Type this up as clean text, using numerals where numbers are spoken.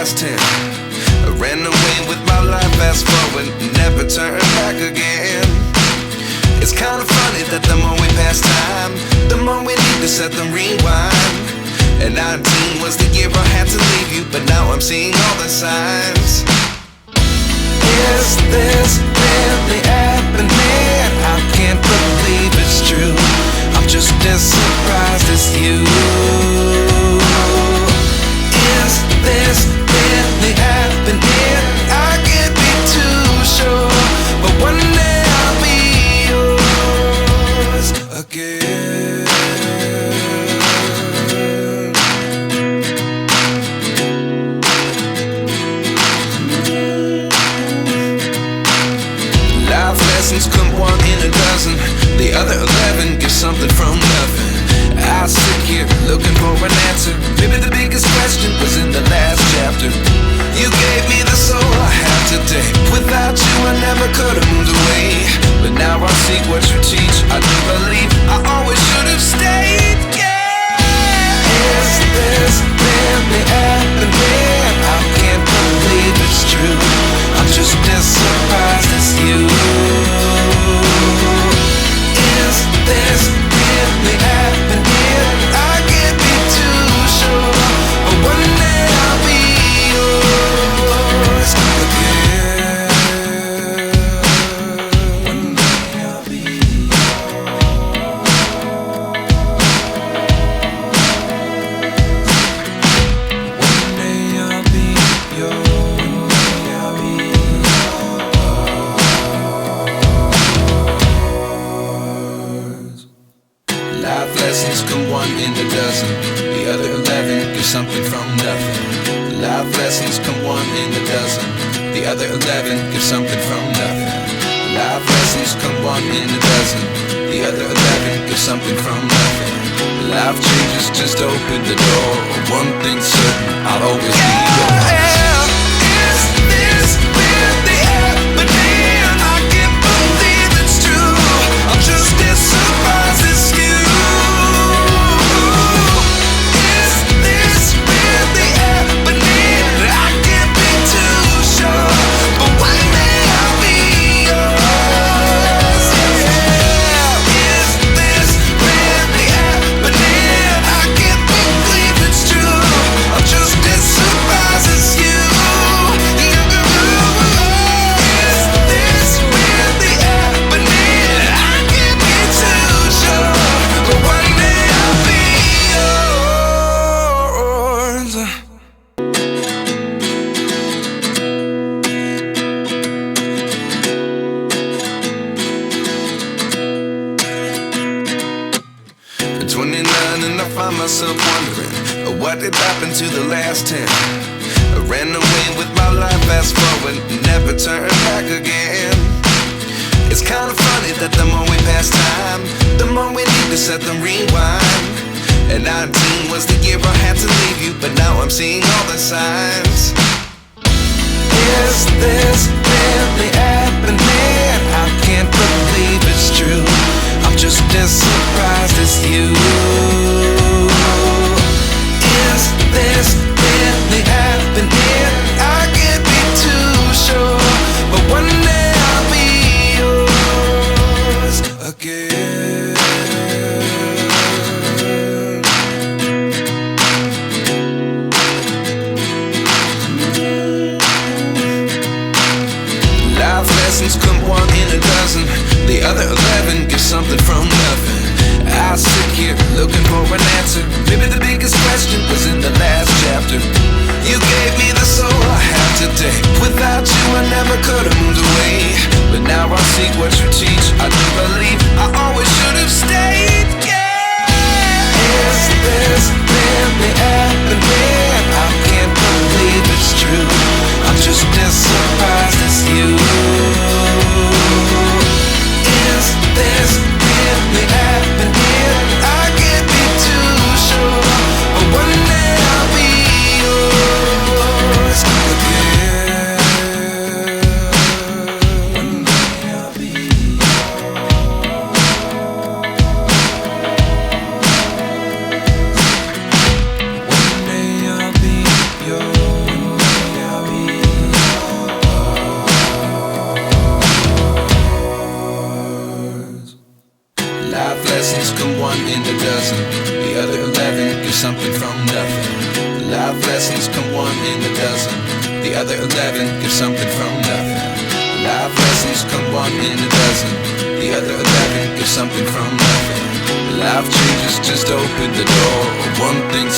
last 10. I ran away with my life, fast forward, never turn back again. It's kinda funny that the more we pass time, the more we need to set them rewind. And 19 was the year I had to leave you, but now I'm seeing all the signs. Is this really happening? I can't believe it's true. I'm just as surprised as you. Is this really happening? I can't be too sure, but one day I'll be yours again. Life lessons come one in a dozen. The other 11 give something from nothing. I sit here looking for an answer. Maybe the biggest question was in the last chapter. You gave me the soul I have today. Without you I never could have moved away. But now I see what you teach. I do believe I always should have stayed. Yeah. Is this really happening? I can't believe it's true. I'm just as surprised as you. Is this really happening? I can't be too sure, but one day I'll be yours again. One day I'll be yours. One day I'll be yours. One day I'll be yours. Life lessons come one in a dozen. The other 11 give something from nothing. Life lessons come one in a dozen. The other 11 give something from nothing. Life lessons come one in a dozen. The other 11 give something from nothing. Life changes just open the door. One thing's certain, I'll always be yours. Is this really happening? I can't believe it's true. I'm just as surprised as you. Is this really happening? I can't be too sure, but one day I'll be yours. Yeah. Is this really happening? I can't believe it's true. I'm just as surprised as you. Is this really happening? I can't be too sure, but one day I'll be yours. At 29 and I find myself wondering what did happen to the last 10. I ran away with my life, fast forward, never turn back again. It's kinda funny that the more we pass time, the more we need to set them rewind. And 19 was the year I had to leave you, but now I'm seeing all the signs. Is this really happening? I can't believe it's true. I'm just as surprised as you. Is this really happening? I can't be too sure, but one day I'll be yours again. Life lessons come one in a dozen. The other 11 give something from nothing. I sit here looking for an answer. Maybe the biggest question was in the last chapter. You gave me the soul I have today. Without you I never could have moved away. But now I see what you teach. I do believe I always should have stayed. Yeah. Is this really happening? I can't believe it's true. I'm just as surprised as you. Is this really happening? I can't be too sure, but one day I'll be yours. Life lessons come one in a dozen. The other 11 give something from nothing. Life lessons come one in a dozen. The other 11 give something from nothing. Life changes just open the door. One thing